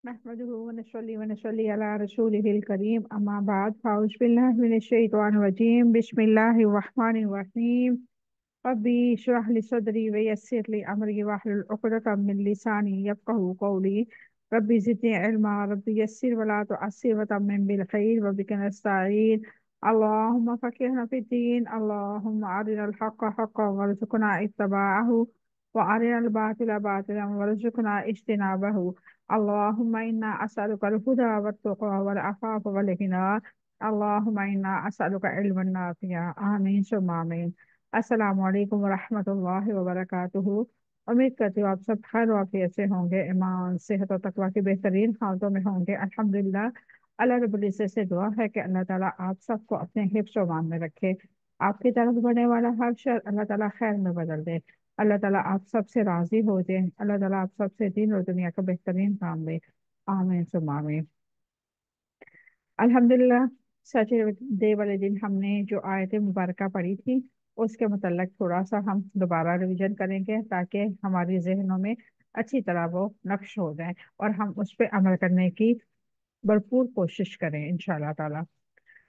नहमदुहु व नसल्ली अला रसूलिहिल करीम अम्मा बाद फाउज़ बिल्लाहि मिनश शैतानिर रजीम बिस्मिल्लाहिर रहमानिर रहीम रब्बी इश्रह ली सदरी व यस्सिर ली अमरी वाहलुल उक़दतम मिन लिसानी यफ़क़हू क़ौली रब्बी ज़िदनी इल्मा रब्बी यस्सिर वला तुअस्सिर व तम्मिम बिल खैर व बिका नस्तईन अल्लाहुम्मा फ़क़िहना फ़िद्दीन अल्लाहुम्मा अरिनल हक़्क़ हक़्क़न वरज़ुक़ना इत्तिबाअहु व अरिनल बातिला बातिलन वरज़ुक़ना इज्तिनाबहु अल्लाहुम्मा इन्ना असअलुकल हुदा वत्तुक़ा वल अफ़ाफ़ वल गिना अल्लाहुम्मा इन्ना असअलुका इल्मन नाफ़िआ आमीन सुम्मा आमीन। अस्सलामु अलैकुम वरहमतुल्लाहि वबरकातुहू। उम्मीद करती हूँ आप सब खैर वाफियत से होंगे, ईमान सेहत और तकवा की बेहतरीन हालतों में होंगे अल्हम्दुलिल्लाह। अल्लाह रब्बुल इज़्ज़त से दुआ है कि अल्लाह ताला आप सबको अपने हिफ्ज़ और मान में रखे। आपकी तरफ बढ़ने वाला हर शर अल्लाह ताला खैर में बदल दे। अल्लाह ताला आप सबसे राजी हो जाए। अल्लाह ताला आप सबसे दीन और दुनिया का बेहतरीन काम दे। आमीन सुम्मा आमीन। अल्हम्दुलिल्लाह। सैटरडे वाले दिन हमने जो आयतें मुबारका पढ़ी थी उसके मतलब थोड़ा सा हम दोबारा रिवीजन करेंगे ताकि हमारी जहनों में अच्छी तरह वो नक्श हो जाए और हम उस पर अमल करने की भरपूर कोशिश करें इंशाल्लाह ताला।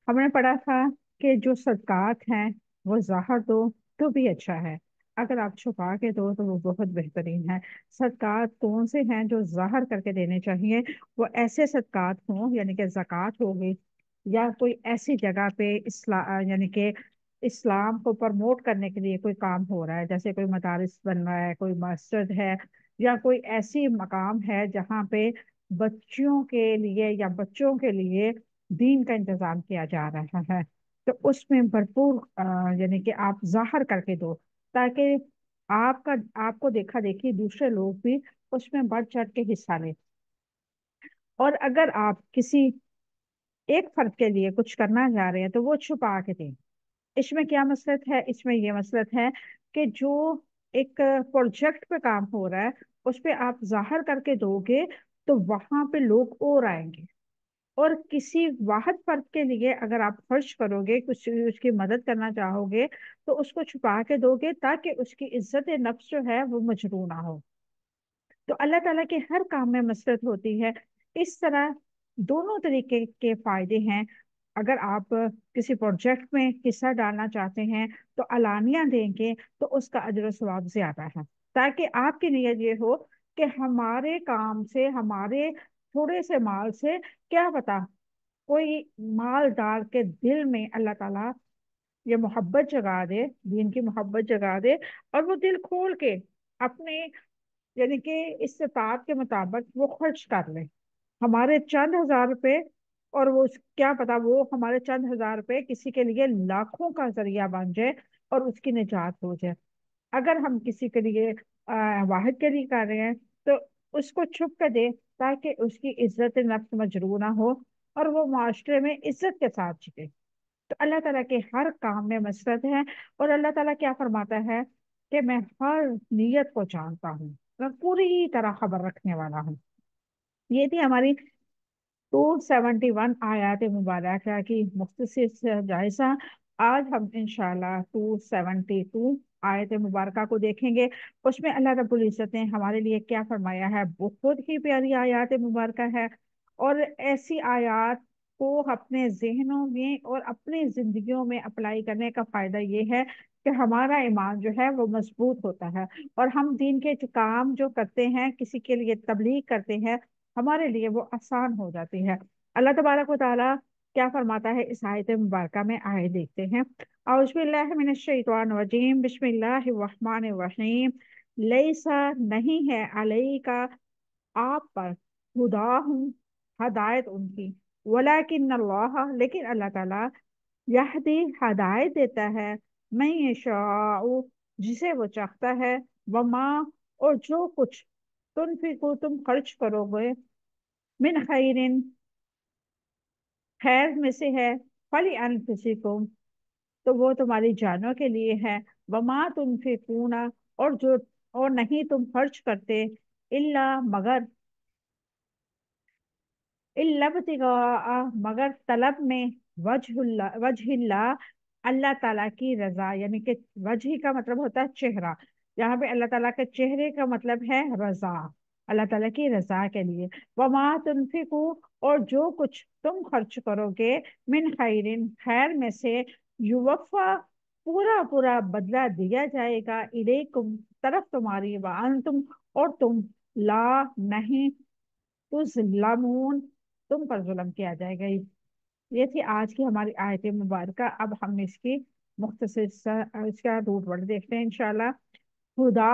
हमने पढ़ा था कि जो सदकात हैं वो ज़ाहिर दो तो भी अच्छा है, अगर आप छुपा के दो तो वो बहुत बेहतरीन है। सदकात कौन से हैं जो ज़ाहिर करके देने चाहिए? वो ऐसे सदकात हों यानी कि ज़कात हो गई, या कोई ऐसी जगह पे यानी कि इस्लाम को प्रमोट करने के लिए कोई काम हो रहा है, जैसे कोई मदारिस बन रहा है, कोई मस्जिद है, या कोई ऐसी मकाम है जहाँ पे बच्चियों के लिए या बच्चों के लिए दीन का इंतजाम किया जा रहा है। तो उसमें भरपूर यानी कि आप जाहिर करके दो ताकि आपका आपको देखा देखी दूसरे लोग भी उसमें बढ़ चढ़ के हिस्सा लें। और अगर आप किसी एक फर्द के लिए कुछ करना चाह रहे हैं तो वो छुपा के दें। इसमें क्या मसलत है? इसमें ये मसलत है कि जो एक प्रोजेक्ट पे काम हो रहा है उस पे आप जाहिर करके दोगे तो वहां पे लोग और आएंगे, और किसी वाहिद फर्द के लिए अगर आप खर्च करोगे, कुछ उसकी मदद करना चाहोगे तो उसको छुपा के दोगे ताकि उसकी इज्जत नफ्स जो है वो मजरू ना हो। तो अल्लाह ताला के हर काम में मसरत होती है। इस तरह दोनों तरीके के फायदे हैं। अगर आप किसी प्रोजेक्ट में हिस्सा डालना चाहते हैं तो अलानिया देंगे तो उसका अजर सवाब ज्यादा है, ताकि आपकी नीयत ये हो कि हमारे काम से, हमारे थोड़े से माल से, क्या पता कोई माल डाल के दिल में अल्लाह ताला ये मोहब्बत जगा दे, दीन की मोहब्बत जगा दे, और वो दिल खोल के अपने यानी कि इस्तेताअत के मुताबिक वो खर्च कर ले हमारे चंद हजार रुपए, और वो क्या पता वो हमारे चंद हजार रुपए किसी के लिए लाखों का जरिया बन जाए और उसकी निजात हो जाए। अगर हम किसी के लिए वाहिद के लिए कर रहे हैं तो उसको छुप कर दे ताकि उसकी इज्जत नफ्स मजरू ना हो और वो माशरे में इज्जत के साथ जिए। तो अल्लाह ताला के हर काम में मसरत है। और अल्लाह ताला क्या फरमाता है कि मैं हर नीयत को जानता हूँ, मैं पूरी तरह खबर रखने वाला हूँ। ये थी हमारी 271 आयात मुबारक की मुख्तसर से जायजा। आज हम इंशाल्लाह 272 आयत मुबारक को देखेंगे। उसमें अल्लाह रब्बुल इज़्ज़त ने हमारे लिए क्या फरमाया है, बहुत ही प्यारी आयत मुबारक है। और ऐसी आयत को अपने जहनों में और अपनी जिंदगियों में अप्लाई करने का फायदा ये है कि हमारा ईमान जो है वो मजबूत होता है, और हम दीन के जो काम जो करते हैं, किसी के लिए तबलीग करते हैं, हमारे लिए वो आसान हो जाती है। अल्लाह तबारक व तआला क्या फरमाता है इस आयत मुबारक में, आए देखते हैं। औज़ु बिल्लाहि मिनश शैतानिर रजीम बिस्मिल्लाहिर रहमानिर रहीम। लैसा नहीं है अलई का आप पर, हुदाहुम हदायत उनकी, वलाकिन अल्लाह लेकिन अल्लाह ताला, यहदी हदायत देता है, मैं यशाउ जिसे वो चाहता है, वमा और जो कुछ तुनफिकु तुम खर्च करोगे, मिन खैरिन खैर में से है, फली अनफुसिकुम तो वो तुम्हारी जानों के लिए है, वमा तुनफिकूना और जो और नहीं तुम खर्च करते, इल्ला मगर, इल्लब्तिगा मगर तलब में, वजहिल्ला अल्लाह ताला की रजा, यानी कि वजह का मतलब होता है चेहरा। यहाँ पे अल्लाह ताला के चेहरे का मतलब है रजा। اللہ ताला की रजा के लिए। वमा तुनफिकू, और जो कुछ तुम खर्च करोगे, मिन खैरिन, खैर में से, युवफ़ा, पूरा पूरा बदला दिया जाएगा, इलेकुम, तरफ तुम्हारी, व अंतुम, और तुम, ला, नहीं, तुज़लमून, तुम पर जुल्म किया जाएगा। ये थी आज की हमारी आयत मुबारक। अब हम इसकी मुख्तसर इसका रूट वर्ड देखते हैं इंशाल्लाह। हुदा,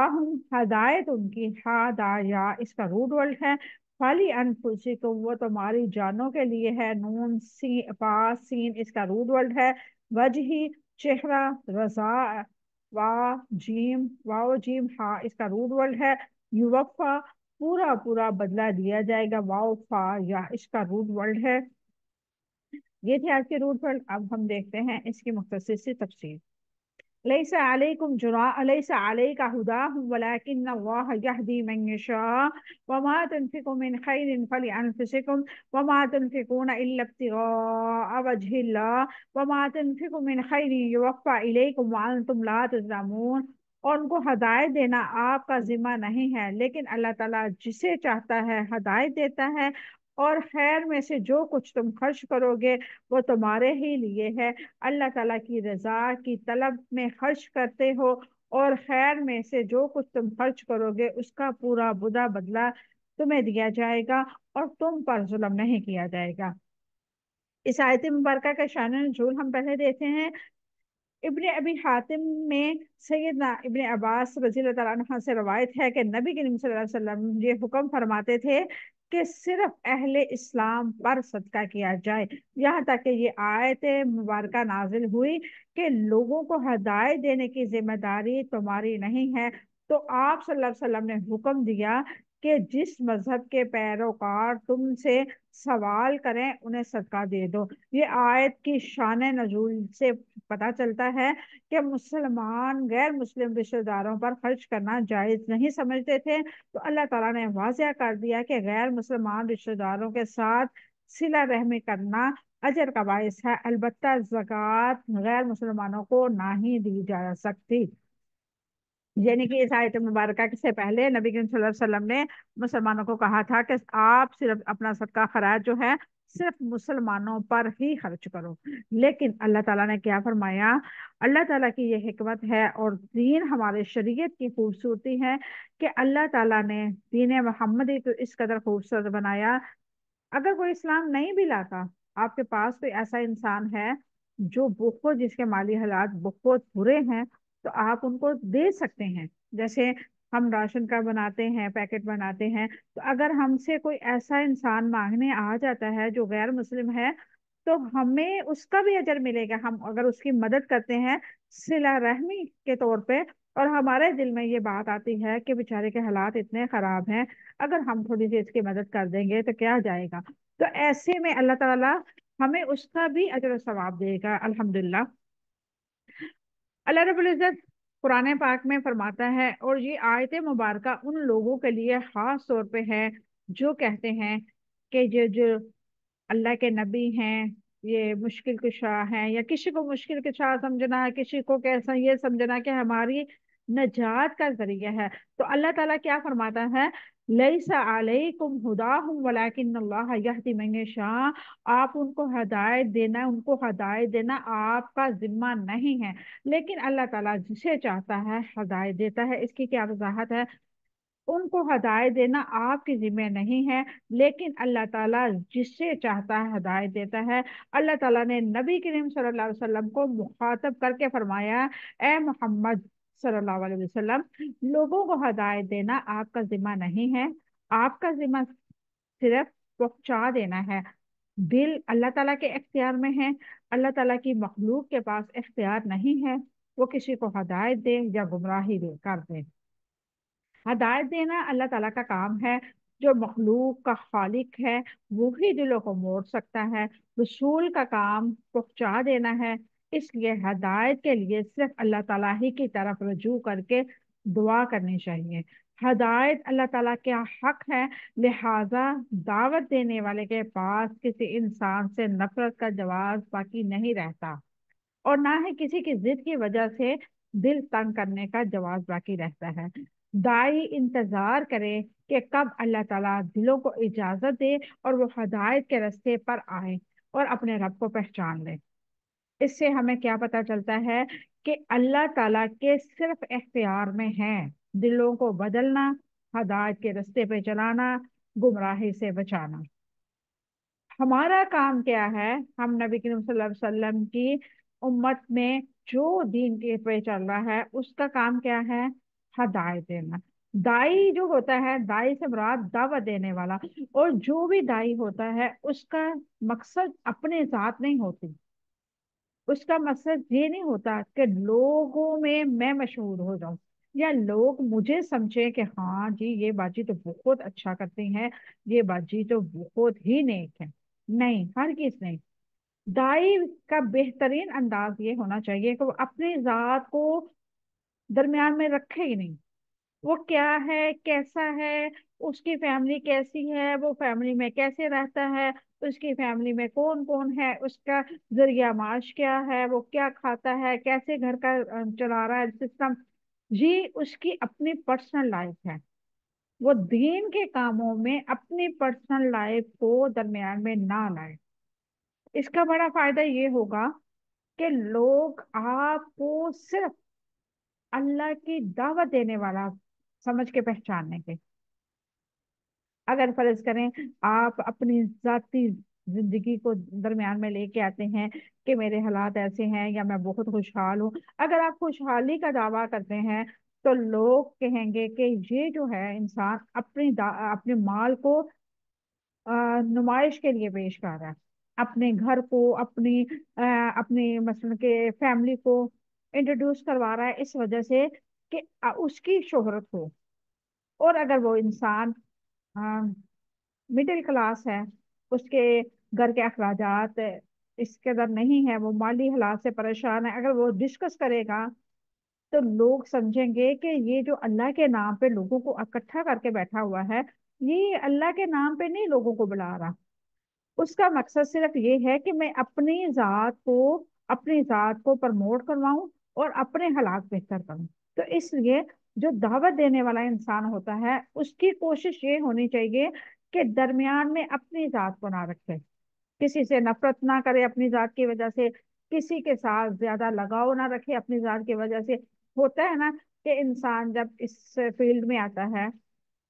हदायत उनकी, हादाया इसका रूट वर्ड है। फाली अनफुसिकुम, वो तुम्हारी जानों के लिए है। नून सी पास सीन इसका रूट वर्ड है। वजही, चेहरा। रजा, वा जीम, वाओ जीम हा इसका रूट वर्ड है। युवफा, पूरा पूरा बदला दिया जाएगा। वाओ फा या इसका रूट वर्ड है। ये थे आज के रूट वर्ड। अब हम देखते हैं इसकी मुख्तसर सी तफसीर। लैसा अलैकुम जुनाह, लैसा अलैका हुदाहुम वलाकिन्नल्लाह यहदी मन यशा, वमा तुनफिकू मिन खैरिन फलिअनफुसिकुम, वमा तुनफिकूना इल्ला इब्तिगाअ वजहिल्लाह, वमा तुनफिकू मिन खैरिन युवफ़्फ़ा इलैकुम व अंतुम ला तुज़लमून। और उनको हदायत देना आपका जिम्मा नहीं है, लेकिन अल्लाह ताला जिसे चाहता है हदायत देता है। और खैर में से जो कुछ तुम खर्च करोगे वो तुम्हारे ही लिए है। अल्लाह ताला की रजा की तलब में खर्च करते हो, और खैर में से जो कुछ तुम खर्च करोगे उसका पूरा बुरा बदला तुम्हें दिया जाएगा, और तुम पर जुल्म नहीं किया जाएगा। इस आयत मुबारक का शान नज़ूल हम पहले देते हैं। इब्ने अबी हातिम में सैयदना इब्ने अब्बास रज़ी अल्लाह तआला अन्हु से रवायत है कि नबी करीम सल्लल्लाहु अलैहि वसल्लम ये हुक्म फरमाते थे कि सिर्फ अहले इस्लाम पर सदका किया जाए। यहाँ तक कि ये आयत मुबारक नाजिल हुई कि लोगों को हदायत देने की जिम्मेदारी तुम्हारी नहीं है। तो आप सल्लल्लाहु अलैहि वसल्लम ने हुक्म दिया कि जिस मजहब के पैरोकार तुमसे सवाल करें उन्हें सदका दे दो। ये आयत की शान नजूल से पता चलता है कि मुसलमान गैर मुस्लिम रिश्तेदारों पर खर्च करना जायज नहीं समझते थे, तो अल्लाह ताला ने वाज़िया कर दिया कि गैर मुसलमान रिश्तेदारों के साथ सिला रहमी करना अजर का बायस है। अलबत्ता ज़कात गैर मुसलमानों को नहीं दी जा सकती। यानी कि इस आयत मुबारक से पहले नबी करीम सल्लल्लाहु अलैहि वसल्लम ने मुसलमानों को कहा था कि आप सिर्फ अपना सदका खराज जो है सिर्फ मुसलमानों पर ही खर्च करो। लेकिन अल्लाह ताला ने क्या फरमाया? अल्लाह ताला की ये हिकमत है और दीन हमारे शरीयत की खूबसूरती है कि अल्लाह ताला ने दीन मोहम्मदी को इस कदर खूबसूरत बनाया। अगर कोई इस्लाम नहीं भी लाता, आपके पास कोई ऐसा इंसान है जो बहुत जिसके माली हालात बहुत बुरे हैं, तो आप उनको दे सकते हैं। जैसे हम राशन का बनाते हैं, पैकेट बनाते हैं, तो अगर हमसे कोई ऐसा इंसान मांगने आ जाता है जो गैर मुस्लिम है, तो हमें उसका भी अजर मिलेगा हम अगर उसकी मदद करते हैं सिला रहमी के तौर पे। और हमारे दिल में ये बात आती है कि बेचारे के हालात इतने खराब हैं, अगर हम थोड़ी सी इसकी मदद कर देंगे तो क्या जाएगा। तो ऐसे में अल्लाह ताला हमें उसका भी अजर सवाब देगा अल्हम्दुलिल्लाह। अल्लाह रब्बुल इज्जत कुरान पाक में फरमाता है, और ये आयत मुबारक उन लोगों के लिए खास तौर पे है जो कहते हैं कि जो जो अल्लाह के नबी हैं ये मुश्किल कुशा हैं, या किसी को मुश्किल कुशा समझना है, किसी को कैसा ये समझना कि हमारी नजात का जरिया है। तो अल्लाह ताला क्या फरमाता है? लैसा अलैकुम हुदाहुम वलाकिन्नल्लाह यहदी मन यशा, आप उनको हदायत देना आपका जिम्मा नहीं है, लेकिन अल्लाह ताला जिसे चाहता है हदायत देता है। इसकी क्या वजाहत है? उनको हदायत देना आपके जिम्मे नहीं है, लेकिन अल्लाह ताला जिससे चाहता है हदायत देता है। अल्लाह ताला ने नबी करीम सल्लल्लाहु अलैहि वसल्लम को मुखातब करके फरमाया, ए मोहम्मद सल्लल्लाहु अलैहि वसल्लम, लोगों को हदायत देना आपका जिम्मा नहीं है, आपका जिम्मा सिर्फ पहुंचा देना है। दिल अल्लाह ताला के इख्तियार में है। अल्लाह ताला की मखलूक के पास इख्तियार नहीं है वो किसी को हदायत दे या गुमराही दे कर दे। हदायत देना अल्लाह ताला का काम है। जो मखलूक का खालिक है वो ही दिलों को मोड़ सकता है। रसूल का काम पहुंचा देना है। इसलिए हदायत के लिए सिर्फ अल्लाह ताला ही की तरफ रजू करके दुआ करनी चाहिए। हदायत अल्लाह ताला का हक है, लिहाजा दावत देने वाले के पास किसी इंसान से नफरत का जवाब बाकी नहीं रहता, और ना ही किसी की जिद की वजह से दिल तंग करने का जवाब बाकी रहता है। दाई इंतजार करे कि कब अल्लाह ताला दिलों को इजाजत दे और वो हदायत के रास्ते पर आए और अपने रब को पहचान ले। इससे हमें क्या पता चलता है कि अल्लाह ताला के सिर्फ इख्तियार में है दिलों को बदलना, हदायत के रास्ते पे चलाना, गुमराही से बचाना। हमारा काम क्या है? हम नबी करीम सल्लल्लाहु अलैहि वसल्लम की उम्मत में जो दीन के पे चल रहा है उसका काम क्या है? हदायत देना। दाई जो होता है, दाई से मुराद दावत देने वाला। और जो भी दाई होता है उसका मकसद अपने जात नहीं होती। उसका मकसद ये नहीं होता कि लोगों में मैं मशहूर हो जाऊं या लोग मुझे समझे कि हाँ जी ये बाजी तो बहुत अच्छा करती हैं, ये बाजी तो बहुत ही नेक है। नहीं, हर किस नहीं। दाई का बेहतरीन अंदाज ये होना चाहिए कि वो अपनी जात को दरमियान में रखे ही नहीं। वो क्या है, कैसा है, उसकी फैमिली कैसी है, वो फैमिली में कैसे रहता है, उसकी फैमिली में कौन कौन है, उसका जरिया माश क्या है, वो क्या खाता है, कैसे घर का चला रहा है सिस्टम। ये उसकी अपनी पर्सनल लाइफ है। वो दीन के कामों में अपनी पर्सनल लाइफ को दरमियान में ना लाए। इसका बड़ा फायदा ये होगा कि लोग आपको सिर्फ अल्लाह की दावत देने वाला समझ के पहचानेंगे। अगर फर्ज करें आप अपनी जाती जिंदगी को दरमियान में लेके आते हैं कि मेरे हालात ऐसे हैं या मैं बहुत खुशहाल हूँ, अगर आप खुशहाली का दावा करते हैं तो लोग कहेंगे कि ये जो है इंसान अपने माल को नुमाइश के लिए पेश कर रहा है। अपने घर को, अपनी मसलन के फैमिली को इंट्रोड्यूस करवा रहा है इस वजह से कि उसकी शोहरत हो। और अगर वो इंसान मिडिल क्लास है, उसके घर के अखराजात इस कदर नहीं है, वो माली हालात से परेशान है, अगर वो डिस्कस करेगा तो लोग समझेंगे कि ये जो अल्लाह के नाम पे लोगों को इकट्ठा करके बैठा हुआ है, ये अल्लाह के नाम पे नहीं लोगों को बुला रहा। उसका मकसद सिर्फ ये है कि मैं अपनी जात को प्रमोट करवाऊं और अपने हालात बेहतर करूं। तो इसलिए जो दावत देने वाला इंसान होता है उसकी कोशिश ये होनी चाहिए कि दरमियान में अपनी जात को ना रखे, किसी से नफरत ना करे अपनी जात की वजह से, किसी के साथ ज्यादा लगाव ना रखे अपनी जात की वजह से। होता है ना कि इंसान जब इस फील्ड में आता है,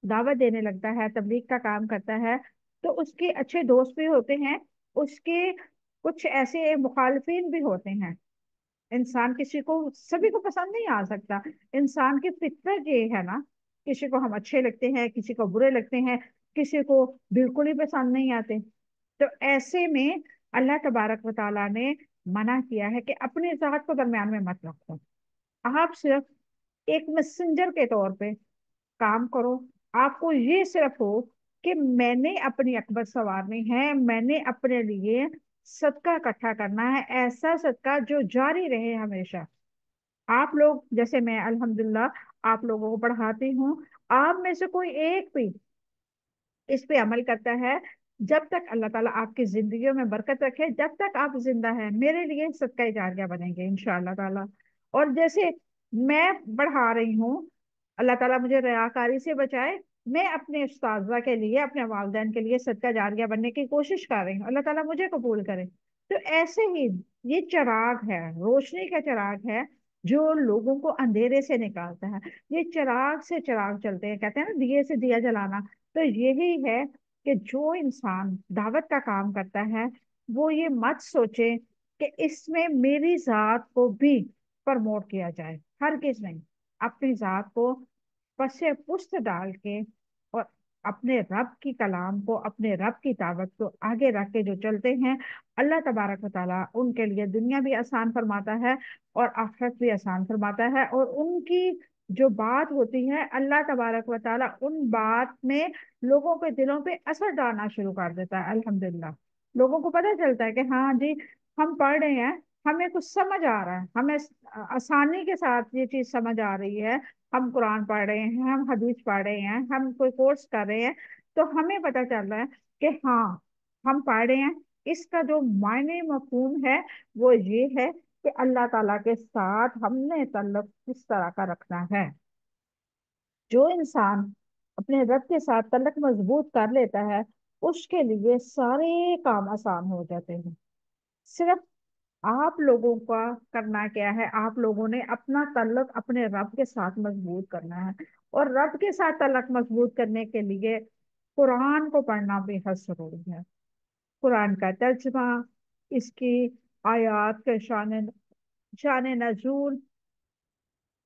दावत देने लगता है, तबलीग का काम करता है, तो उसके अच्छे दोस्त भी होते हैं, उसके कुछ ऐसे मुखालफिन भी होते हैं। इंसान किसी को, सभी को पसंद नहीं आ सकता। इंसान की फितरत ये है ना, किसी को हम अच्छे लगते हैं, किसी को बुरे लगते हैं, किसी को बिल्कुल ही पसंद नहीं आते। तो ऐसे में अल्लाह तबारक व तआला ने मना किया है कि अपने जात को दरमियान में मत रखो। आप सिर्फ एक मैसेंजर के तौर पे काम करो। आपको ये सिर्फ हो कि मैंने अपनी अकबर संवारनी है, मैंने अपने लिए सदका इकट्ठा करना है, ऐसा सदका जो जारी रहे हमेशा। आप लोग जैसे मैं अल्हम्दुलिल्लाह आप लोगों को पढ़ाती हूँ, आप में से कोई एक भी इस पे अमल करता है, जब तक अल्लाह ताला आपकी जिंदगियों में बरकत रखे, जब तक आप जिंदा हैं, मेरे लिए सदका जारिया बनेंगे इंशाअल्लाह ताला। और जैसे मैं बढ़ा रही हूँ, अल्लाह ताला मुझे रियाकारी से बचाए, मैं अपने उस्ताजा के लिए, अपने वालिदैन के लिए सदका जारिया बनने की कोशिश कर रही हूँ, अल्लाह ताला मुझे कबूल करे। तो ऐसे ही ये चिराग है, रोशनी का चिराग है जो लोगों को अंधेरे से निकालता है। ये चिराग से चिराग चलते हैं, कहते हैं ना दिए से दिया जलाना। तो यही है कि जो इंसान दावत का काम करता है वो ये मत सोचे कि इसमें मेरी जात को भी प्रमोट किया जाए, हर किस नहीं। अपनी जात को पसे पुस्त डाल के और अपने रब की कलाम को, अपने रब की दावत को आगे रख के जो चलते हैं, अल्लाह तबारक व ताला उनके लिए दुनिया भी आसान फरमाता है और आखिरत भी आसान फरमाता है। और उनकी जो बात होती है, अल्लाह तबारक व ताला उन बात में लोगों के दिलों पे असर डालना शुरू कर देता है। अल्हम्दुलिल्लाह, लोगों को पता चलता है कि हाँ जी, हम पढ़ रहे हैं, हमें कुछ समझ आ रहा है, हमें आसानी के साथ ये चीज समझ आ रही है। हम कुरान पढ़ रहे हैं, हम हदीस पढ़ रहे हैं, हम कोई कोर्स कर रहे हैं, तो हमें पता चल रहा है कि हाँ, हम पढ़ रहे हैं। इसका जो मायने मफहूम है वो ये है कि अल्लाह ताला के साथ हमने ताल्लुक किस तरह का रखना है। جو انسان اپنے رب کے ساتھ تعلق مضبوط کر لیتا ہے، اس کے لیے سارے کام آسان ہو جاتے ہیں۔ صرف آپ لوگوں کا کرنا کیا ہے؟ آپ لوگوں نے اپنا تعلق اپنے رب کے ساتھ مضبوط کرنا ہے، اور رب کے ساتھ تعلق مضبوط کرنے کے لیے قرآن کو پڑھنا بے حد ضروری ہے۔ قرآن کا ترجمہ، اس کی آیات کے شان نزول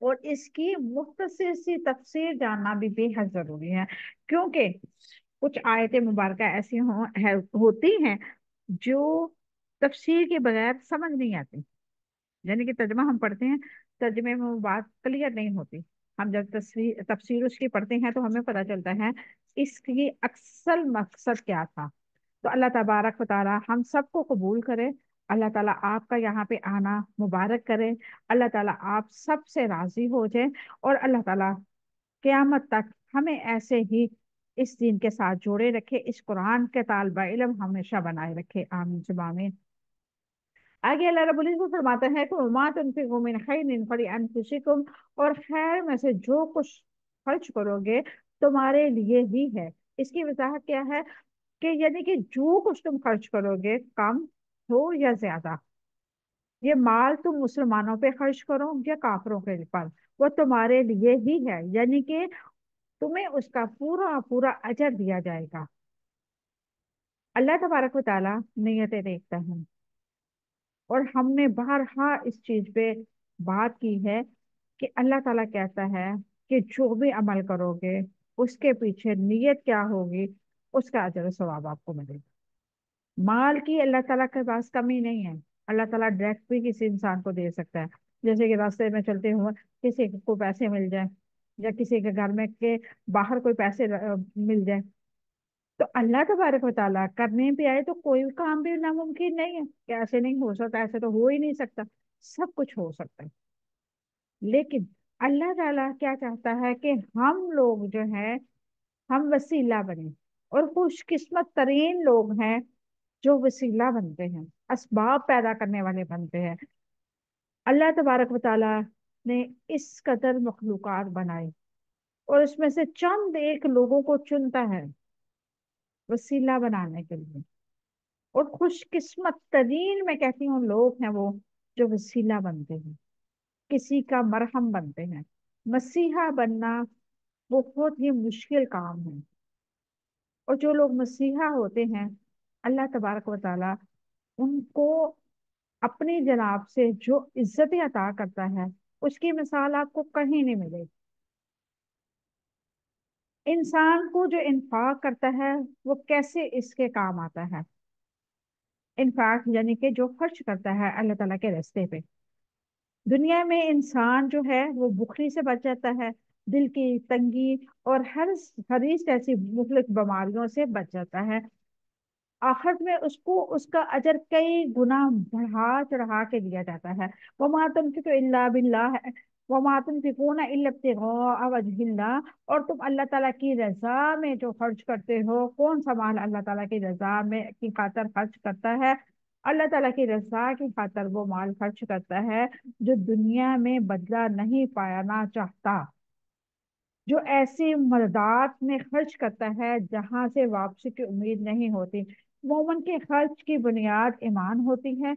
اور اس کی مختصر سی تفسیر جاننا بھی بے حد ضروری ہے، کیونکہ کچھ آیت مبارکہ ایسی ہوتی ہیں جو تفسیر کے بغیر سمجھ نہیں آتی۔ یعنی کہ ترجمہ ہم پڑھتے ہیں، ترجمے میں وہ بات کلیئر نہیں ہوتی، ہم جب تفسیر اس کی پڑھتے ہیں تو ہمیں پتہ چلتا ہے اس کی اصل مقصد کیا تھا۔ تو اللہ تبارک و تعالی ہم سب کو قبول کرے۔ اللہ تعالیٰ آپ کا یہاں پہ آنا مبارک کرے۔ اللہ تعالیٰ آپ سب سے راضی ہو جائے، اور اللہ تعالیٰ قیامت تک ہمیں ایسے ہی اس دین کے ساتھ جوڑے رکھے، اس قرآن کے طالبہ علم ہمیشہ بنائے رکھے، آمین ثم آمین۔ آگے اللہ رب العزت فرماتا ہے کہ وَمَا تُنْفِقُوا مِنْ خَيْرٍ فَلِأَنفُسِكُمْ، اور خیر میں سے جو کچھ خرچ کرو گے تمہارے لیے ہی ہے۔ اس کی وضاحت کیا ہے؟ کہ یعنی کہ جو کچھ تم خرچ کرو گے، کم ہو یا زیادہ، یہ مال تم مسلمانوں پہ خرچ کرو یا کافروں کے پر، وہ تمہارے لیے ہی ہے، یعنی کہ تمہیں اس کا پورا پورا اجر دیا جائے گا۔ اللہ تبارک و تعالیٰ نیتیں دیکھتا ہے، اور ہم نے بارہا اس چیز پہ بات کی ہے کہ اللہ تعالیٰ کہتا ہے کہ جو بھی عمل کرو گے اس کے پیچھے نیت کیا ہوگی، اس کا اجر و ثواب آپ کو ملے گا۔ مال کی اللہ تعالیٰ کے پاس کمی نہیں ہے، اللہ تعالیٰ ڈائریکٹ بھی کسی انسان کو دے سکتا ہے، جیسے کہ راستے میں چلتے ہوئے کسی کو پیسے مل جائیں، یا کسی کے گھر میں کے باہر کوئی پیسے مل جائیں، تو اللہ تبارک و تعالیٰ کرنے پہ آئے تو کوئی کام بھی ناممکن نہیں ہے کہ ایسے نہیں ہو سکتا، ایسے تو ہو ہی نہیں سکتا، سب کچھ ہو سکتا ہے۔ لیکن اللہ تعالیٰ کیا چاہتا ہے کہ ہم لوگ جو ہے ہم وسیلہ بنے، اور خوش قسمت ترین لوگ ہیں جو وسیلہ بنتے ہیں، اسباب پیدا کرنے والے بنتے ہیں۔ اللہ تبارک و تعالیٰ نے اس قدر مخلوقات بنائی، اور اس میں سے چند ایک لوگوں کو چنتا ہے وسیلہ بنانے کے لیے، اور خوش قسمت ترین میں کہتی ہوں لوگ ہیں وہ جو وسیلہ بنتے ہیں، کسی کا مرہم بنتے ہیں۔ مسیحا بننا بہت ہی مشکل کام ہے، اور جو لوگ مسیحا ہوتے ہیں اللہ تبارک و تعالیٰ ان کو اپنی جناب سے جو عزت عطا کرتا ہے اس کی مثال آپ کو کہیں نہیں ملے گی۔ انسان کو جو انفاق کرتا ہے وہ کیسے اس کے کام آتا ہے؟ انفاق یعنی کہ جو خرچ کرتا ہے اللہ تعالیٰ کے راستے پہ، دنیا میں انسان جو ہے وہ بخلی سے بچ جاتا ہے، دل کی تنگی اور ہر ایسی مختلف بیماریوں سے بچ جاتا ہے، آخرت میں اس کو اس کا اجر کئی گنا بڑھا چڑھا کے دیا جاتا ہے۔ وَمَا تُنْفِقُوا إِلَّا بِاللَّهِ وَمَا تُنْفِقُونَ إِلَّا ابْتِغَاءَ وَجْهِ اللَّهِ، اور تم اللہ تعالیٰ کی رضا میں جو خرچ کرتے ہو، کون سا مال اللہ تعالیٰ کی رضا میں کی خاطر خرچ کرتا ہے؟ اللہ تعالیٰ کی رضا کی خاطر وہ مال خرچ کرتا ہے جو دنیا میں بدلہ نہیں پانا چاہتا، جو ایسی مردات میں خرچ کرتا ہے جہاں سے واپسی کی امید نہیں ہوتی۔ مومن کے خرچ کی بنیاد ایمان ہوتی ہے،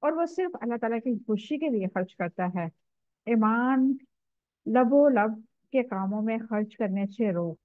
اور وہ صرف اللہ تعالیٰ کی خوشی کے لیے خرچ کرتا ہے۔ ایمان لب و لب کے کاموں میں خرچ کرنے سے روک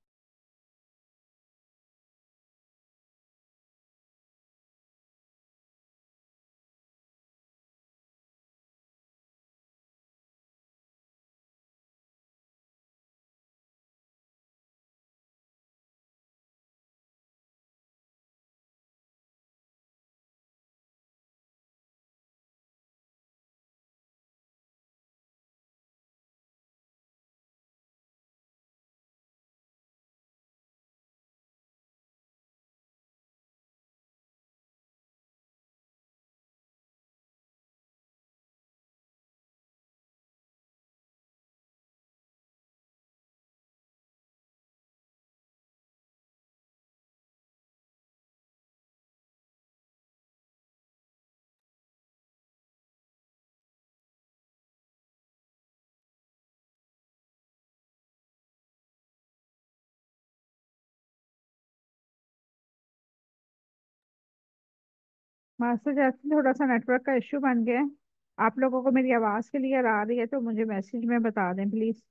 मास्टर जैसे थोड़ा सा नेटवर्क का इश्यू बन गया है। आप लोगों को मेरी आवाज़ क्लियर आ रही है तो मुझे मैसेज में बता दें प्लीज़।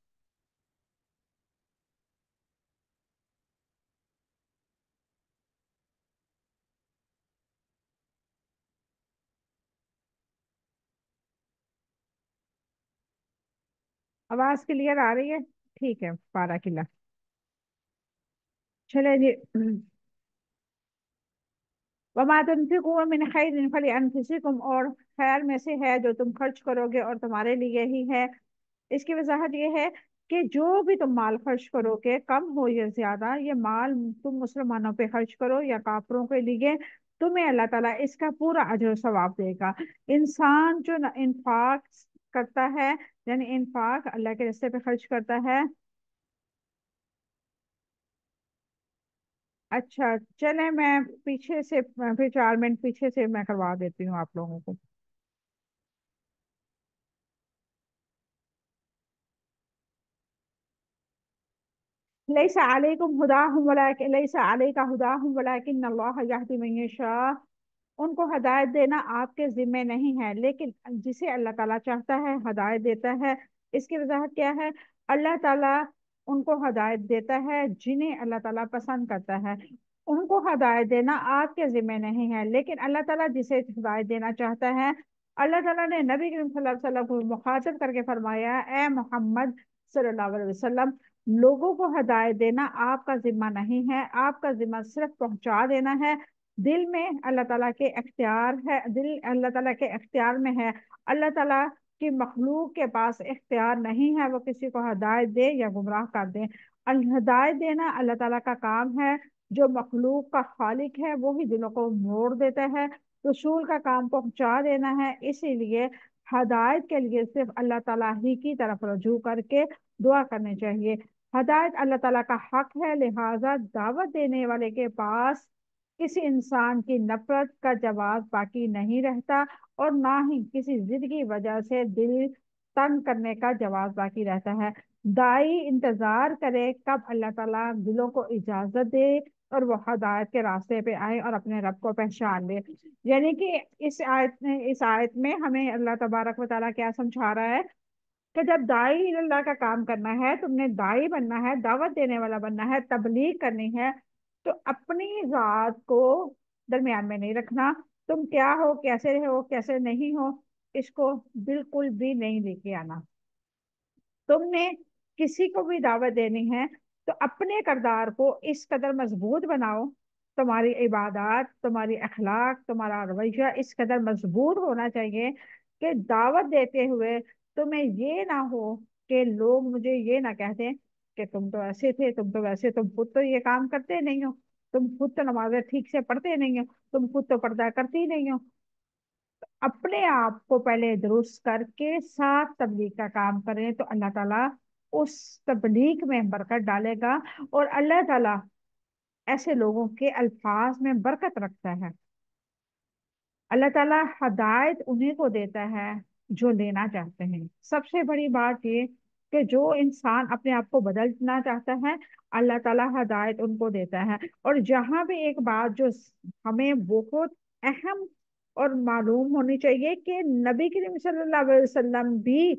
आवाज़ क्लियर आ रही है? ठीक है, 12 किला। चले जी। वमा तुनफिकू मिन खैरिन फलिअनफुसिकुम, और खैर में से है जो तुम खर्च करोगे और तुम्हारे लिए ही है। इसकी वजाहत ये है कि जो भी तुम माल खर्च करोगे, कम हो या ज्यादा, ये माल तुम मुसलमानों पे खर्च करो या काफरों के लिए, तुम्हें अल्लाह ताला इसका पूरा अजर सवाब देगा। इंसान जो इन्फाक करता है, यानी इन्फाक अल्लाह के रास्ते पे खर्च करता है। अच्छा, चले मैं पीछे से फिर 4 मिनट पीछे से मैं करवा देती हूँ आप लोगों को। लैसा अलैकुम हुदाहुम वलाकिन लैसा अलैका हुदाहुम वलाकिन अल्लाह यहदी मन यशा। उनको हदायत देना आपके जिम्मे नहीं है, लेकिन जिसे अल्लाह ताला चाहता है हदायत देता है। इसकी वजाहत क्या है? अल्लाह ताला उनको हदायत देता है जिन्हें अल्लाह ताला पसंद करता है। उनको हदायत देना आपके जिम्मे नहीं है, लेकिन अल्लाह ताला जिसे हदायत देना चाहता है। अल्लाह ताला ने नबी करीम सल्लल्लाहु अलैहि वसल्लम को मुखातब करके फरमाया, ए मोहम्मद सल्लल्लाहु अलैहि वसल्लम, लोगों को हदायत देना आपका जिम्मा नहीं है, आपका जिम्मा सिर्फ पहुंचा देना है। दिल में अल्लाह ताला के अख्तियार है, दिल अल्लाह ताला के अख्तियार में है। अल्लाह ताला की मखलूक के पास इख्तियार नहीं है वो किसी को हदायत दे या गुमराह कर दे। हदायत देना अल्लाह ताला का काम है। जो मखलूक का खालिक है वो ही दिलों को मोड़ देता है। रसूल का काम पहुंचा देना है। इसीलिए हदायत के लिए सिर्फ अल्लाह ताला ही की तरफ रजू करके दुआ करनी चाहिए। हदायत अल्लाह ताला का हक है, लिहाजा दावत देने वाले के पास किसी इंसान की नफरत का जवाब बाकी नहीं रहता, और ना ही किसी जिद की वजह से दिल तंग करने का जवाब बाकी रहता है। दाई इंतजार करे कब अल्लाह ताला दिलों को इजाजत दे और वो हदायत के रास्ते पे आए और अपने रब को पहचान ले। यानी कि इस आयत में हमें अल्लाह तबारक व तआला क्या समझा रहा है कि जब दाई अल्लाह का काम करना है, तुमने दाई बनना है, दावत देने वाला बनना है, तबलीग करनी है, तो अपनी जात को दरमियान में नहीं रखना। तुम क्या हो, कैसे हो, कैसे नहीं हो, इसको बिल्कुल भी नहीं लेके आना। तुमने किसी को भी दावत देनी है तो अपने किरदार को इस कदर मजबूत बनाओ, तुम्हारी इबादत, तुम्हारी अखलाक, तुम्हारा रवैया इस कदर मजबूत होना चाहिए कि दावत देते हुए तुम्हें ये ना हो कि लोग मुझे ये ना कहते कि तुम तो ऐसे थे, तुम तो वैसे, तुम खुद तो ये काम करते नहीं हो, तुम खुद तो नमाजें ठीक से पढ़ते नहीं हो, तुम खुद तो पर्दा करती नहीं हो। अपने आप को पहले दुरुस्त करके साथ तबलीग का काम करें तो अल्लाह ताला उस तबलीग में बरकत डालेगा। और अल्लाह ताला ऐसे लोगों के अल्फाज में बरकत रखता है। अल्लाह ताला हदायत उन्हीं को देता है जो लेना चाहते हैं। सबसे बड़ी बात ये कि जो इंसान अपने आप को बदलना चाहता है, अल्लाह ताला हदायत उनको देता है। और जहां भी एक बात जो हमें बहुत अहम और मालूम होनी चाहिए कि नबी करीम सल्लल्लाहु अलैहि वसल्लम भी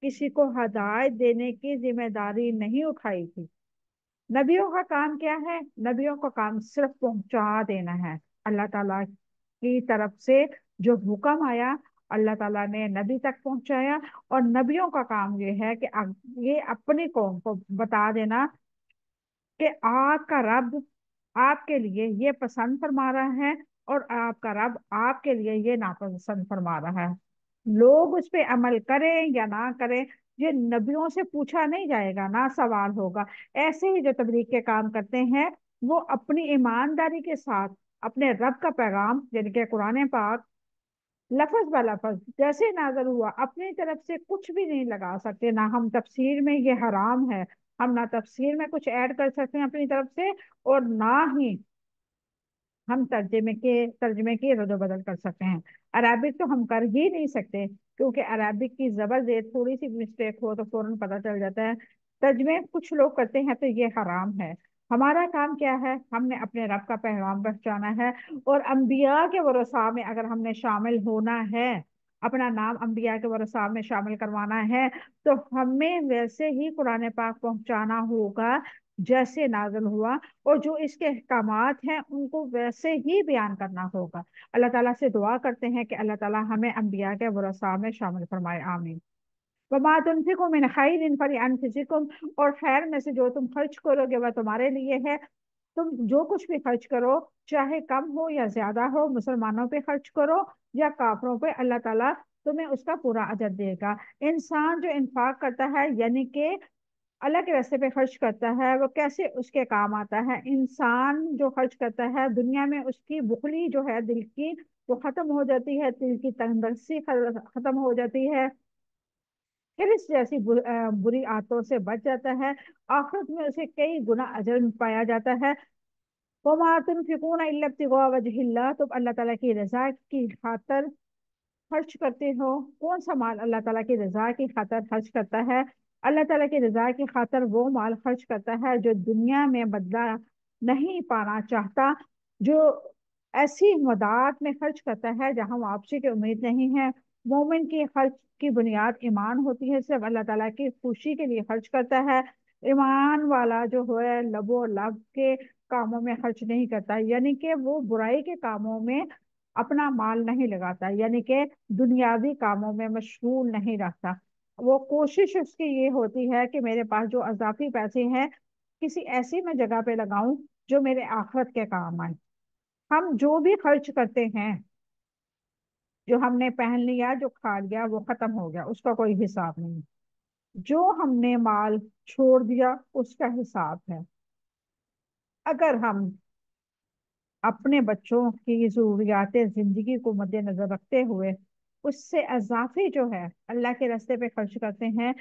किसी को हदायत देने की जिम्मेदारी नहीं उठाई थी। नबियों का काम क्या है? नबियों का काम सिर्फ पहुंचा देना है। अल्लाह ताला की तरफ से जो हुक्म आया, अल्लाह ताला ने नबी तक पहुंचाया। और नबियों का काम ये है कि ये अपनी कौम को बता देना कि आपका रब आपके लिए ये पसंद फरमा रहा है और आपका रब आपके लिए ये नापसंद फरमा रहा है। लोग उस पे अमल करें या ना करें, ये नबियों से पूछा नहीं जाएगा, ना सवाल होगा। ऐसे ही जो तबलीग के काम करते हैं, वो अपनी ईमानदारी के साथ अपने रब का पैगाम, यानी कि कुरान पाक, लफज ब लफज जैसे नाजल हुआ, अपनी तरफ से कुछ भी नहीं लगा सकते। ना हम तफसीर में, ये हराम है, हम ना तफसीर में कुछ ऐड कर सकते हैं अपनी तरफ से, और ना ही हम तर्जमे की रद्द बदल कर सकते हैं। अरबिक तो हम कर ही नहीं सकते, क्योंकि अरबिक की जबर जेर थोड़ी सी मिस्टेक हो तो फौरन पता चल जाता है। तर्जमे कुछ लोग करते हैं तो ये हराम है। ہمارا کام کیا ہے؟ ہم نے اپنے رب کا پیغام پہنچانا ہے، اور انبیاء کے ورثاء میں اگر ہم نے شامل ہونا ہے، اپنا نام انبیاء کے ورثاء میں شامل کروانا ہے، تو ہمیں ویسے ہی قرآن پاک پہنچانا ہوگا جیسے نازل ہوا، اور جو اس کے احکامات ہیں ان کو ویسے ہی بیان کرنا ہوگا۔ اللہ تعالیٰ سے دعا کرتے ہیں کہ اللہ تعالیٰ ہمیں انبیاء کے ورثاء میں شامل فرمائے، آمین۔ وما تنفقوا من خیر فلانفسکم، اور خیر میں سے جو تم خرچ کرو گے وہ تمہارے لیے ہے۔ تم جو کچھ بھی خرچ کرو، چاہے کم ہو یا زیادہ ہو، مسلمانوں پہ خرچ کرو یا کافروں پہ، اللہ تعالیٰ تمہیں اس کا پورا اجر دے گا۔ انسان جو انفاق کرتا ہے، یعنی کہ اللہ کے راستے پہ خرچ کرتا ہے، وہ کیسے اس کے کام آتا ہے؟ انسان جو خرچ کرتا ہے دنیا میں، اس کی بخلی جو ہے دل کی، وہ ختم ہو جاتی ہے، دل کی تنگدستی ختم ہو جاتی ہے، پھر اس جیسی بری عادتوں سے بچ جاتا ہے، آخرت میں اسے کئی گنا اجر پایا جاتا ہے۔ وما تنفقون الا ابتغاء وجه اللہ، تم اللہ تعالیٰ کی رضا کی خاطر خرچ کرتے ہو۔ کون سا مال اللہ تعالیٰ کی رضا کی خاطر خرچ کرتا ہے؟ اللہ تعالیٰ کی رضا کی خاطر وہ مال خرچ کرتا ہے جو دنیا میں بدلہ نہیں پانا چاہتا، جو ایسی مدات میں خرچ کرتا ہے جہاں واپسی کی امید نہیں ہے۔ مومن کی خرچ کی بنیاد ایمان ہوتی ہے، صرف اللہ تعالیٰ کی خوشی کے لیے خرچ کرتا ہے۔ ایمان والا جو ہے لب و لب کے کاموں میں خرچ نہیں کرتا، یعنی کہ وہ برائی کے کاموں میں اپنا مال نہیں لگاتا، یعنی کہ دنیاوی کاموں میں مشغول نہیں رہتا۔ وہ کوشش اس کی یہ ہوتی ہے کہ میرے پاس جو اضافی پیسے ہیں کسی ایسی میں جگہ پہ لگاؤں جو میرے آخرت کے کام آئے۔ ہم جو بھی خرچ کرتے ہیں، جو ہم نے پہن لیا، جو کھا لیا، وہ ختم ہو گیا، اس کا کوئی حساب نہیں۔ جو ہم نے مال چھوڑ دیا اس کا حساب ہے۔ اگر ہم اپنے بچوں کی ضروریات زندگی کو مد نظر رکھتے ہوئے اس سے اضافی جو ہے اللہ کے راستے پہ خرچ کرتے ہیں،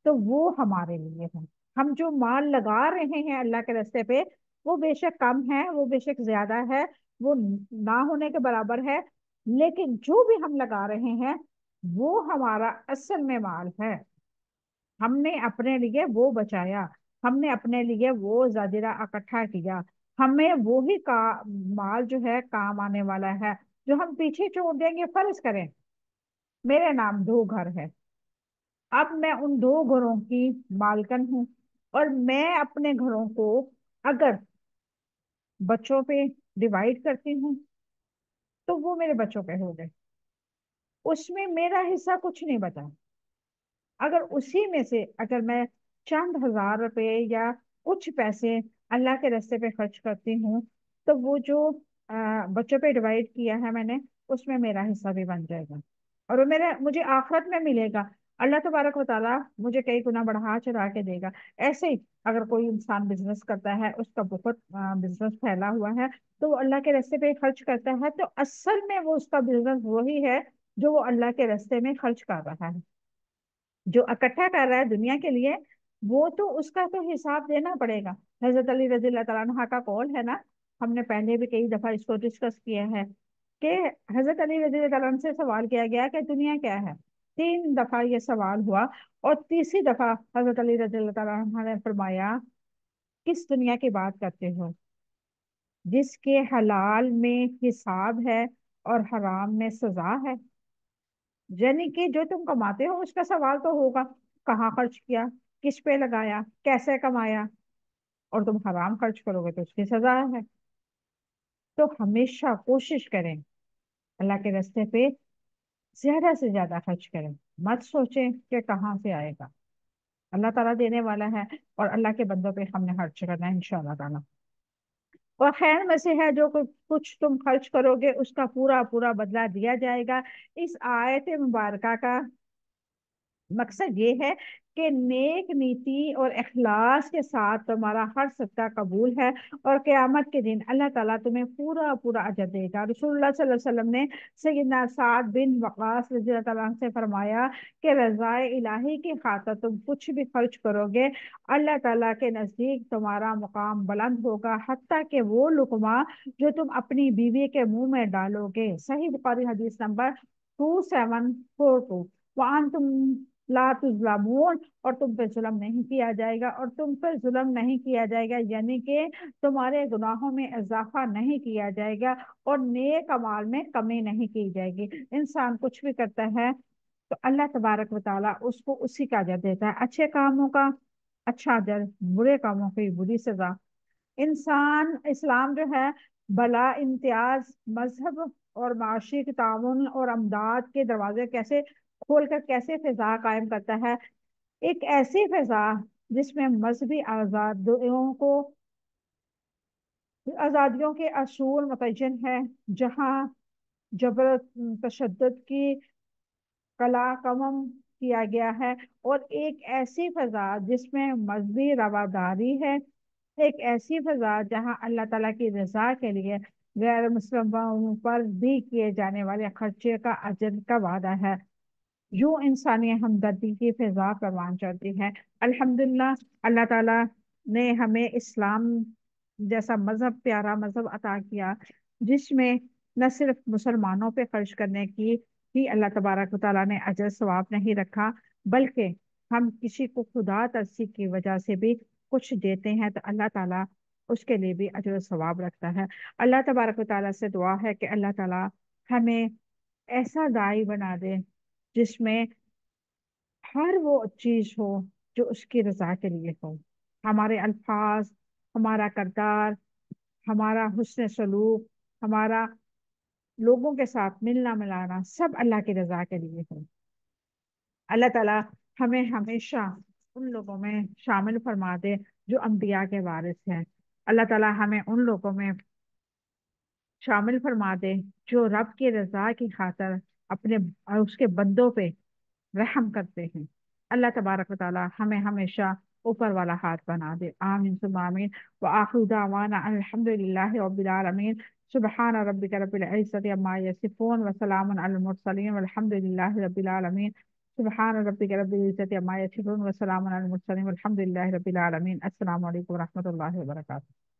تو وہ ہمارے لیے ہے۔ ہم جو مال لگا رہے ہیں اللہ کے راستے پہ، وہ بے شک کم ہے، وہ بے شک زیادہ ہے، وہ نہ ہونے کے برابر ہے، لیکن جو بھی ہم لگا رہے ہیں وہ ہمارا اصل میں مال ہے۔ ہم نے اپنے لیے وہ بچایا، ہم نے اپنے لیے وہ زاجرہ اکٹھا کیا، ہمیں وہی مال جو ہے کام آنے والا ہے۔ جو ہم پیچھے چھوڑ دیں گے، فرض کریں میرے نام 2 گھر ہے، اب میں ان 2 گھروں کی مالکن ہوں، اور میں اپنے گھروں کو اگر بچوں پہ ڈیوائڈ کرتی ہوں تو وہ میرے بچوں پہ ہو گئے، اس میں میرا حصہ کچھ نہیں بچا۔ اگر اسی میں سے اگر میں چند ہزار روپے یا کچھ پیسے اللہ کے راستے پہ خرچ کرتی ہوں، تو وہ جو بچوں پہ ڈیوائڈ کیا ہے میں نے، اس میں میرا حصہ بھی بن جائے گا، اور وہ مجھے آخرت میں ملے گا۔ اللہ تبارک و تعالیٰ مجھے کئی گنا بڑھا چڑھا کے دے گا۔ ایسے ہی اگر کوئی انسان بزنس کرتا ہے، اس کا بہت بزنس پھیلا ہوا ہے، تو وہ اللہ کے راستے پہ خرچ کرتا ہے، تو اصل میں وہ اس کا بزنس وہی ہے جو وہ اللہ کے راستے میں خرچ کر رہا ہے۔ جو اکٹھا کر رہا ہے دنیا کے لیے، وہ تو اس کا تو حساب دینا پڑے گا۔ حضرت علی رضی اللہ تعالیٰ عنہ کا قول ہے نا، ہم نے پہلے بھی کئی دفعہ اس کو ڈسکس کیا ہے، کہ حضرت علی رضی اللہ تعالیٰ عنہ سے سوال کیا گیا کہ دنیا کیا ہے؟ 3 دفعہ یہ سوال ہوا، اور تیسری دفعہ حضرت علی رضی اللہ تعالیٰ عنہ نے فرمایا، کس دنیا کی بات کرتے ہو؟ جس کے حلال میں حساب ہے اور حرام میں سزا ہے۔ یعنی کہ جو تم کماتے ہو اس کا سوال تو ہوگا، کہاں خرچ کیا، کس پہ لگایا، کیسے کمایا، اور تم حرام خرچ کرو گے تو اس کی سزا ہے۔ تو ہمیشہ کوشش کریں اللہ کے راستے پہ زیادہ سے زیادہ خرچ کریں، مت سوچیں کہ کہاں سے آئے گا۔ اللہ تعالیٰ دینے والا ہے، اور اللہ کے بندوں پہ ہم نے خرچ کرنا ہے انشاءاللہ تعالیٰ۔ اور خیر میں سے ہے جو کچھ تم خرچ کرو گے اس کا پورا پورا بدلہ دیا جائے گا۔ اس آیت مبارکہ کا مقصد یہ ہے کہ نیک نیتی اور اخلاص کے ساتھ تمہارا ہر صدقہ قبول ہے، اور قیامت کے دن اللہ تعالیٰ تمہیں پورا پورا اجر دے گا۔ رسول اللہ صلی اللہ علیہ وسلم نے سیدنا سعد بن وقاص رضی اللہ تعالیٰ عنہ سے فرمایا کہ رضائے الہی کی خاطر تم کچھ بھی خرچ کرو گے، اللہ تعالیٰ کے نزدیک تمہارا مقام بلند ہوگا، حتیٰ کہ وہ لقمہ جو تم اپنی بیوی کے منہ میں ڈالو گے۔ صحیح بخاری حدیث نمبر 2742۔ وَأَنْتُمْ لا تظلمون، اور تم پہ ظلم نہیں کیا جائے گا، اور تم پہ ظلم نہیں کیا جائے گا یعنی کہ تمہارے گناہوں میں اضافہ نہیں کیا جائے گا، اور نیک اعمال میں کمی نہیں کی جائے گی۔ انسان کچھ بھی کرتا ہے تو اللہ تبارک و تعالیٰ اس کو اسی کا اجر دیتا ہے، اچھے کاموں کا اچھا اجر، برے کاموں کی بری سزا۔ انسان اسلام جو ہے بلا امتیاز مذہب اور معاشی تعاون اور امداد کے دروازے کیسے کھول کر کیسے فضا قائم کرتا ہے، ایک ایسی فضا جس میں مذہبی آزادیوں کے اصول متعین ہے، جہاں جبر تشدد کی کلا کمم کیا گیا ہے، اور ایک ایسی فضا جس میں مذہبی رواداری ہے، ایک ایسی فضا جہاں اللہ تعالیٰ کی رضا کے لیے غیر مسلموں پر بھی کیے جانے والے خرچے کا اجر کا وعدہ ہے، یوں انسانی ہمدردی کی فضا پروان چڑھتی ہے۔ الحمدللہ، اللہ تعالیٰ نے ہمیں اسلام جیسا مذہب، پیارا مذہب عطا کیا، جس میں نہ صرف مسلمانوں پہ خرچ کرنے کی ہی اللہ تبارک و تعالیٰ نے اجر ثواب نہیں رکھا، بلکہ ہم کسی کو خدا ترسی کی وجہ سے بھی کچھ دیتے ہیں تو اللہ تعالیٰ اس کے لیے بھی اجر و ثواب رکھتا ہے۔ اللہ تبارک و تعالیٰ سے دعا ہے کہ اللہ تعالیٰ ہمیں ایسا داعی بنا دے جس میں ہر وہ چیز ہو جو اس کی رضا کے لیے ہو، ہمارے الفاظ، ہمارا کردار، ہمارا حسن سلوک، ہمارا لوگوں کے ساتھ ملنا ملانا سب اللہ کی رضا کے لیے ہو۔ اللہ تعالیٰ ہمیں ہمیشہ ان لوگوں میں شامل فرما دے جو انبیاء کے وارث ہیں۔ اللہ تعالیٰ ہمیں ان لوگوں میں شامل فرما دے جو رب کی رضا کی خاطر اپنے اور اس کے بندوں پہ رحم کرتے ہیں۔ اللہ تبارک و تعالی ہمیں ہمیشہ اوپر والا ہاتھ بنا دے، آمین ثم آمین۔ وآخر دعوانا ان الحمد للہ رب العالمین۔ سبحان ربک رب العزة عما یصفون وسلام علی المرسلین والحمد للہ رب العالمین۔ سبحان ربک رب العزة عما یصفون وسلام علی المرسلین والحمد للہ رب العالمین۔ السلام علیکم ورحمۃ اللہ وبرکاتہ۔